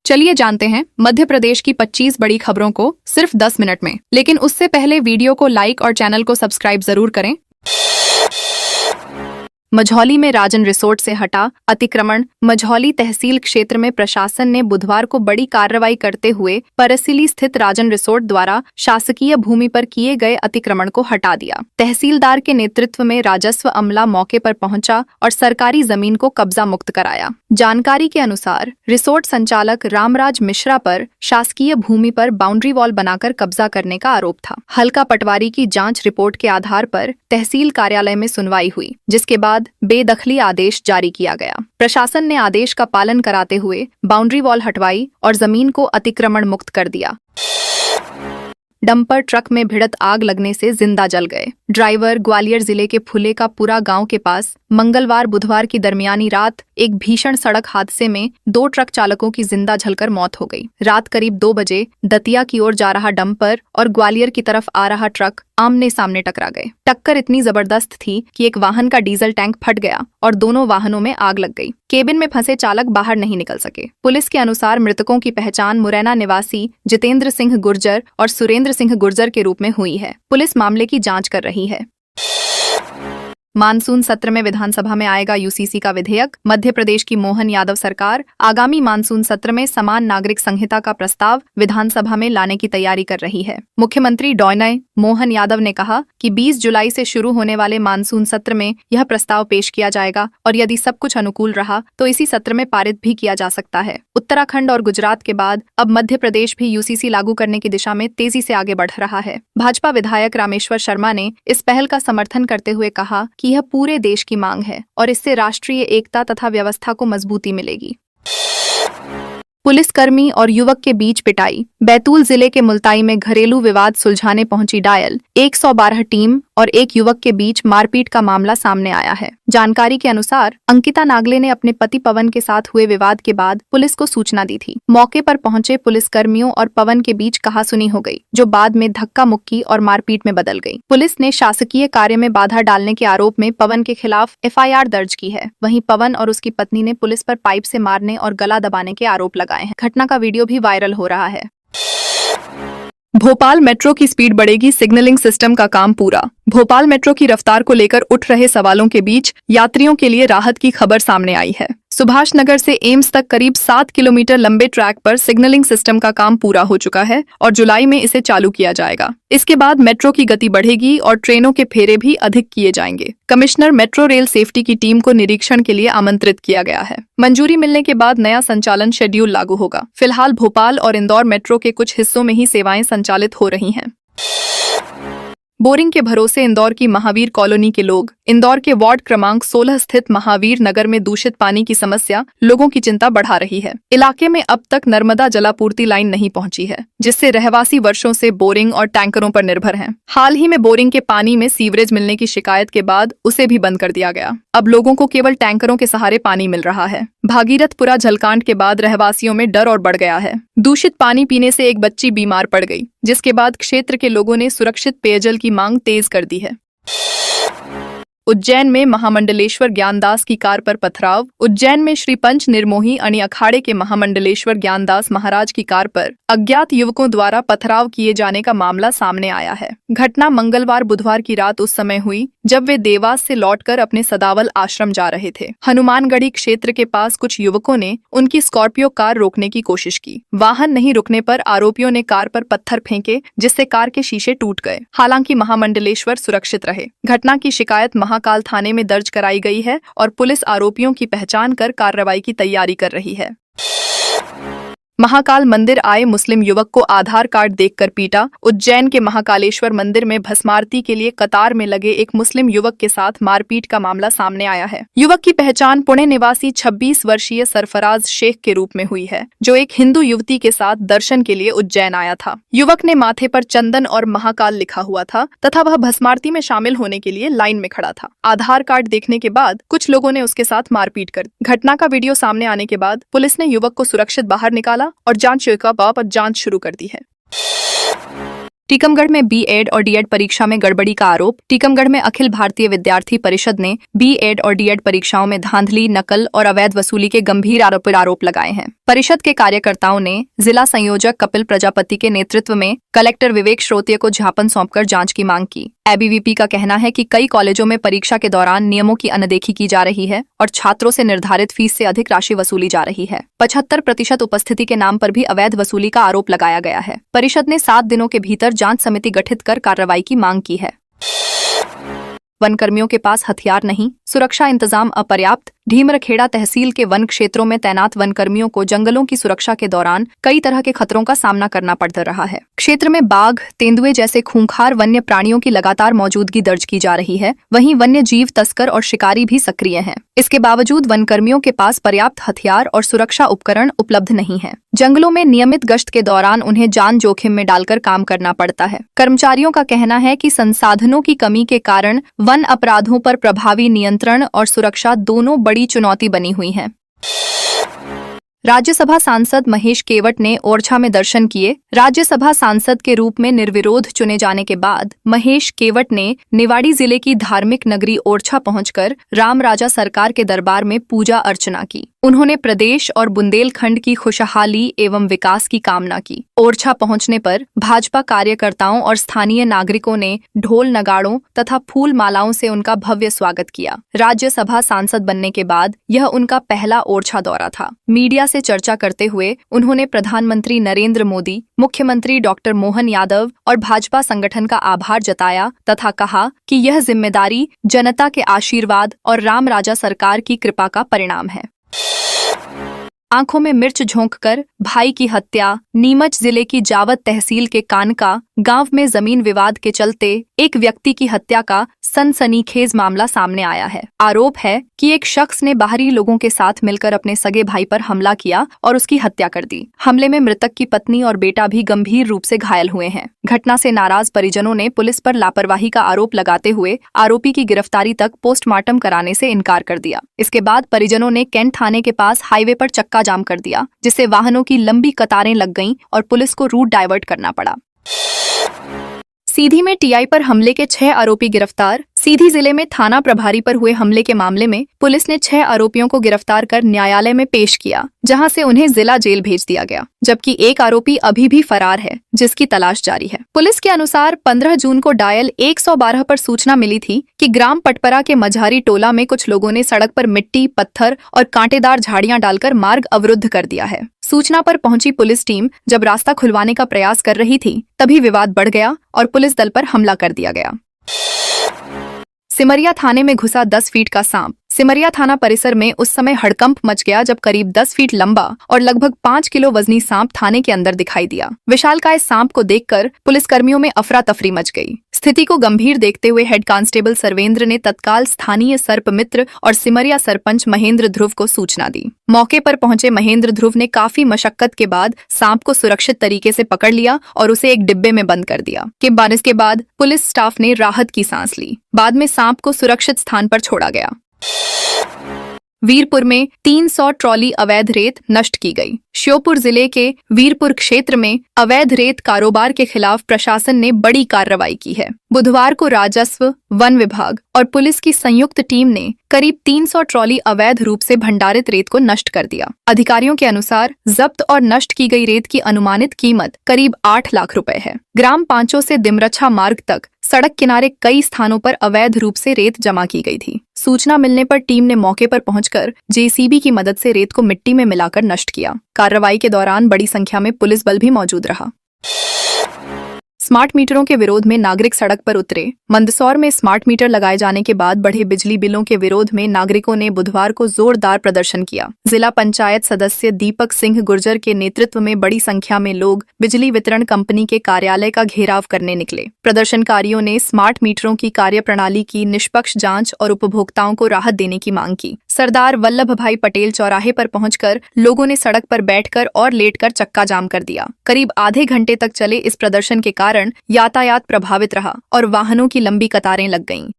चलिए जानते हैं मध्य प्रदेश की 25 बड़ी खबरों को सिर्फ 10 मिनट में। लेकिन उससे पहले वीडियो को लाइक और चैनल को सब्सक्राइब जरूर करें। मझौली में राजन रिसोर्ट से हटा अतिक्रमण। मझौली तहसील क्षेत्र में प्रशासन ने बुधवार को बड़ी कार्रवाई करते हुए परसिली स्थित राजन रिसोर्ट द्वारा शासकीय भूमि पर किए गए अतिक्रमण को हटा दिया। तहसीलदार के नेतृत्व में राजस्व अमला मौके पर पहुंचा और सरकारी जमीन को कब्जा मुक्त कराया। जानकारी के अनुसार रिसोर्ट संचालक रामराज मिश्रा पर शासकीय भूमि पर बाउंड्री वॉल बनाकर कब्जा करने का आरोप था। हल्का पटवारी की जांच रिपोर्ट के आधार पर तहसील कार्यालय में सुनवाई हुई, जिसके बाद बेदखली आदेश जारी किया गया। प्रशासन ने आदेश का पालन कराते हुए बाउंड्री वॉल हटवाई और जमीन को अतिक्रमण मुक्त कर दिया। डंपर ट्रक में भिड़त आग लगने से जिंदा जल गए ड्राइवर। ग्वालियर जिले के फुले का पुरा गांव के पास मंगलवार बुधवार की दरमियानी रात एक भीषण सड़क हादसे में 2 ट्रक चालकों की जिंदा जलकर मौत हो गई। रात करीब 2 बजे दतिया की ओर जा रहा डंपर और ग्वालियर की तरफ आ रहा ट्रक आमने सामने टकरा गए। टक्कर इतनी जबरदस्त थी कि एक वाहन का डीजल टैंक फट गया और दोनों वाहनों में आग लग गई। केबिन में फंसे चालक बाहर नहीं निकल सके। पुलिस के अनुसार मृतकों की पहचान मुरैना निवासी जितेंद्र सिंह गुर्जर और सुरेंद्र सिंह गुर्जर के रूप में हुई है। पुलिस मामले की जांच कर रही है। मानसून सत्र में विधानसभा में आएगा यूसीसी का विधेयक। मध्य प्रदेश की मोहन यादव सरकार आगामी मानसून सत्र में समान नागरिक संहिता का प्रस्ताव विधानसभा में लाने की तैयारी कर रही है। मुख्यमंत्री डॉ मोहन यादव ने कहा कि 20 जुलाई से शुरू होने वाले मानसून सत्र में यह प्रस्ताव पेश किया जाएगा और यदि सब कुछ अनुकूल रहा तो इसी सत्र में पारित भी किया जा सकता है। उत्तराखंड और गुजरात के बाद अब मध्य प्रदेश भी यूसीसी लागू करने की दिशा में तेजी से आगे बढ़ रहा है। भाजपा विधायक रामेश्वर शर्मा ने इस पहल का समर्थन करते हुए कहा कि यह पूरे देश की मांग है और इससे राष्ट्रीय एकता तथा व्यवस्था को मजबूती मिलेगी। पुलिसकर्मी और युवक के बीच पिटाई। बैतूल जिले के मुल्ताई में घरेलू विवाद सुलझाने पहुंची डायल 112 टीम और एक युवक के बीच मारपीट का मामला सामने आया है। जानकारी के अनुसार अंकिता नागले ने अपने पति पवन के साथ हुए विवाद के बाद पुलिस को सूचना दी थी। मौके पर पहुंचे पुलिसकर्मियों और पवन के बीच कहासुनी हो गई, जो बाद में धक्का मुक्की और मारपीट में बदल गई। पुलिस ने शासकीय कार्य में बाधा डालने के आरोप में पवन के खिलाफ FIR दर्ज की है। वहीं पवन और उसकी पत्नी ने पुलिस पर पाइप से मारने और गला दबाने के आरोप लगाए हैं। घटना का वीडियो भी वायरल हो रहा है। भोपाल मेट्रो की स्पीड बढ़ेगी, सिग्नलिंग सिस्टम का काम पूरा। भोपाल मेट्रो की रफ्तार को लेकर उठ रहे सवालों के बीच यात्रियों के लिए राहत की खबर सामने आई है। सुभाष नगर से एम्स तक करीब 7 किलोमीटर लंबे ट्रैक पर सिग्नलिंग सिस्टम का काम पूरा हो चुका है और जुलाई में इसे चालू किया जाएगा। इसके बाद मेट्रो की गति बढ़ेगी और ट्रेनों के फेरे भी अधिक किए जाएंगे। कमिश्नर मेट्रो रेल सेफ्टी की टीम को निरीक्षण के लिए आमंत्रित किया गया है। मंजूरी मिलने के बाद नया संचालन शेड्यूल लागू होगा। फिलहाल भोपाल और इंदौर मेट्रो के कुछ हिस्सों में ही सेवाएं संचालित हो रही हैं। बोरिंग के भरोसे इंदौर की महावीर कॉलोनी के लोग। इंदौर के वार्ड क्रमांक 16 स्थित महावीर नगर में दूषित पानी की समस्या लोगों की चिंता बढ़ा रही है। इलाके में अब तक नर्मदा जलापूर्ति लाइन नहीं पहुंची है, जिससे रहवासी वर्षों से बोरिंग और टैंकरों पर निर्भर हैं। हाल ही में बोरिंग के पानी में सीवरेज मिलने की शिकायत के बाद उसे भी बंद कर दिया गया। अब लोगों को केवल टैंकरों के सहारे पानी मिल रहा है। भागीरथपुरा जलकांड के बाद रहवासियों में डर और बढ़ गया है। दूषित पानी पीने से एक बच्ची बीमार पड़ गई, जिसके बाद क्षेत्र के लोगों ने सुरक्षित पेयजल की मांग तेज कर दी है। उज्जैन में महामंडलेश्वर ज्ञानदास की कार पर पथराव। उज्जैन में श्री पंच निर्मोही अणि अखाड़े के महामंडलेश्वर ज्ञानदास महाराज की कार पर अज्ञात युवकों द्वारा पथराव किए जाने का मामला सामने आया है। घटना मंगलवार बुधवार की रात उस समय हुई जब वे देवास से लौटकर अपने सदावल आश्रम जा रहे थे। हनुमानगढ़ी क्षेत्र के पास कुछ युवकों ने उनकी स्कॉर्पियो कार रोकने की कोशिश की। वाहन नहीं रुकने पर आरोपियों ने कार पर पत्थर फेंके, जिससे कार के शीशे टूट गए। हालांकि महामंडलेश्वर सुरक्षित रहे। घटना की शिकायत महाकाल थाने में दर्ज कराई गई है और पुलिस आरोपियों की पहचान कर कार्रवाई की तैयारी कर रही है। महाकाल मंदिर आए मुस्लिम युवक को आधार कार्ड देखकर पीटा। उज्जैन के महाकालेश्वर मंदिर में भस्मारती के लिए कतार में लगे एक मुस्लिम युवक के साथ मारपीट का मामला सामने आया है। युवक की पहचान पुणे निवासी 26 वर्षीय सरफराज शेख के रूप में हुई है, जो एक हिंदू युवती के साथ दर्शन के लिए उज्जैन आया था। युवक ने माथे पर चंदन और महाकाल लिखा हुआ था तथा वह भस्मारती में शामिल होने के लिए लाइन में खड़ा था। आधार कार्ड देखने के बाद कुछ लोगों ने उसके साथ मारपीट कर दी। घटना का वीडियो सामने आने के बाद पुलिस ने युवक को सुरक्षित बाहर निकाला और जांच शुरू कर दी है। टीकमगढ़ में बीएड और डीएड परीक्षा में गड़बड़ी का आरोप। टीकमगढ़ में अखिल भारतीय विद्यार्थी परिषद ने बीएड और डीएड परीक्षाओं में धांधली, नकल और अवैध वसूली के गंभीर आरोप लगाए हैं। परिषद के कार्यकर्ताओं ने जिला संयोजक कपिल प्रजापति के नेतृत्व में कलेक्टर विवेक श्रोतिय को ज्ञापन सौंपकर जांच की मांग की। एबीवीपी का कहना है कि कई कॉलेजों में परीक्षा के दौरान नियमों की अनदेखी की जा रही है और छात्रों से निर्धारित फीस से अधिक राशि वसूली जा रही है। 75% उपस्थिति के नाम पर भी अवैध वसूली का आरोप लगाया गया है। परिषद ने 7 दिनों के भीतर जांच समिति गठित कर कार्रवाई की मांग की है। वन कर्मियों के पास हथियार नहीं, सुरक्षा इंतजाम अपर्याप्त। ढीमरखेड़ा तहसील के वन क्षेत्रों में तैनात वन कर्मियों को जंगलों की सुरक्षा के दौरान कई तरह के खतरों का सामना करना पड़ रहा है। क्षेत्र में बाघ, तेंदुए जैसे खूंखार वन्य प्राणियों की लगातार मौजूदगी दर्ज की जा रही है। वहीं वन्य जीव तस्कर और शिकारी भी सक्रिय हैं। इसके बावजूद वन कर्मियों के पास पर्याप्त हथियार और सुरक्षा उपकरण उपलब्ध नहीं है। जंगलों में नियमित गश्त के दौरान उन्हें जान जोखिम में डालकर काम करना पड़ता है। कर्मचारियों का कहना है कि संसाधनों की कमी के कारण वन अपराधों पर प्रभावी नियंत्रण और सुरक्षा दोनों बड़ी चुनौती बनी हुई है। राज्यसभा सांसद महेश केवट ने ओरछा में दर्शन किए। राज्यसभा सांसद के रूप में निर्विरोध चुने जाने के बाद महेश केवट ने निवाड़ी जिले की धार्मिक नगरी ओरछा पहुंचकर राम राजा सरकार के दरबार में पूजा अर्चना की। उन्होंने प्रदेश और बुंदेलखंड की खुशहाली एवं विकास की कामना की। ओरछा पहुंचने पर भाजपा कार्यकर्ताओं और स्थानीय नागरिकों ने ढोल नगाड़ों तथा फूल मालाओं से उनका भव्य स्वागत किया। राज्यसभा सांसद बनने के बाद यह उनका पहला ओरछा दौरा था। मीडिया से चर्चा करते हुए उन्होंने प्रधानमंत्री नरेंद्र मोदी, मुख्यमंत्री डॉक्टर मोहन यादव और भाजपा संगठन का आभार जताया तथा कहा कि यह जिम्मेदारी जनता के आशीर्वाद और राम राजा सरकार की कृपा का परिणाम है। आंखों में मिर्च झोंककर भाई की हत्या। नीमच जिले की जावत तहसील के कानका गांव में जमीन विवाद के चलते एक व्यक्ति की हत्या का सनसनीखेज मामला सामने आया है। आरोप है कि एक शख्स ने बाहरी लोगों के साथ मिलकर अपने सगे भाई पर हमला किया और उसकी हत्या कर दी। हमले में मृतक की पत्नी और बेटा भी गंभीर रूप से घायल हुए हैं। घटना से नाराज परिजनों ने पुलिस पर लापरवाही का आरोप लगाते हुए आरोपी की गिरफ्तारी तक पोस्टमार्टम कराने से इनकार कर दिया। इसके बाद परिजनों ने कैंट थाने के पास हाईवे पर चक्का जाम कर दिया, जिससे वाहनों की लंबी कतारें लग गईं और पुलिस को रूट डाइवर्ट करना पड़ा। सीधी में टीआई पर हमले के 6 आरोपी गिरफ्तार। सीधी जिले में थाना प्रभारी पर हुए हमले के मामले में पुलिस ने 6 आरोपियों को गिरफ्तार कर न्यायालय में पेश किया, जहां से उन्हें जिला जेल भेज दिया गया, जबकि एक आरोपी अभी भी फरार है, जिसकी तलाश जारी है। पुलिस के अनुसार 15 जून को डायल 112 पर सूचना मिली थी कि ग्राम पटपरा के मझारी टोला में कुछ लोगों ने सड़क पर मिट्टी, पत्थर और कांटेदार झाड़ियां डालकर मार्ग अवरुद्ध कर दिया है। सूचना पर पहुंची पुलिस टीम जब रास्ता खुलवाने का प्रयास कर रही थी, तभी विवाद बढ़ गया और पुलिस दल पर हमला कर दिया गया। सिमरिया थाने में घुसा 10 फीट का सांप। सिमरिया थाना परिसर में उस समय हड़कंप मच गया जब करीब 10 फीट लंबा और लगभग 5 किलो वजनी सांप थाने के अंदर दिखाई दिया। विशालकाय सांप को देखकर पुलिसकर्मियों में अफरा तफरी मच गई। स्थिति को गंभीर देखते हुए हेड कांस्टेबल सर्वेंद्र ने तत्काल स्थानीय सर्प मित्र और सिमरिया सरपंच महेंद्र ध्रुव को सूचना दी। मौके पर पहुंचे महेंद्र ध्रुव ने काफी मशक्कत के बाद सांप को सुरक्षित तरीके से पकड़ लिया और उसे एक डिब्बे में बंद कर दिया। इसके बाद पुलिस स्टाफ ने राहत की सांस ली। बाद में सांप को सुरक्षित स्थान पर छोड़ा गया। वीरपुर में 300 ट्रॉली अवैध रेत नष्ट की गई। श्योपुर जिले के वीरपुर क्षेत्र में अवैध रेत कारोबार के खिलाफ प्रशासन ने बड़ी कार्रवाई की है। बुधवार को राजस्व, वन विभाग और पुलिस की संयुक्त टीम ने करीब 300 ट्रॉली अवैध रूप से भंडारित रेत को नष्ट कर दिया। अधिकारियों के अनुसार जब्त और नष्ट की गई रेत की अनुमानित कीमत करीब 8 लाख रुपए है। ग्राम पांचों से दिमरछा मार्ग तक सड़क किनारे कई स्थानों पर अवैध रूप से रेत जमा की गई थी। सूचना मिलने पर टीम ने मौके पर पहुंचकर जेसीबी की मदद से रेत को मिट्टी में मिलाकर नष्ट किया। कार्रवाई के दौरान बड़ी संख्या में पुलिस बल भी मौजूद रहा। स्मार्ट मीटरों के विरोध में नागरिक सड़क पर उतरे। मंदसौर में स्मार्ट मीटर लगाए जाने के बाद बढ़े बिजली बिलों के विरोध में नागरिकों ने बुधवार को जोरदार प्रदर्शन किया। जिला पंचायत सदस्य दीपक सिंह गुर्जर के नेतृत्व में बड़ी संख्या में लोग बिजली वितरण कंपनी के कार्यालय का घेराव करने निकले। प्रदर्शनकारियों ने स्मार्ट मीटरों की कार्यप्रणाली की निष्पक्ष जांच और उपभोक्ताओं को राहत देने की मांग की। सरदार वल्लभ भाई पटेल चौराहे पर पहुंचकर लोगों ने सड़क पर बैठकर और लेटकर चक्का जाम कर दिया। करीब आधे घंटे तक चले इस प्रदर्शन के कारण यातायात प्रभावित रहा और वाहनों की लंबी कतारें लग गईं।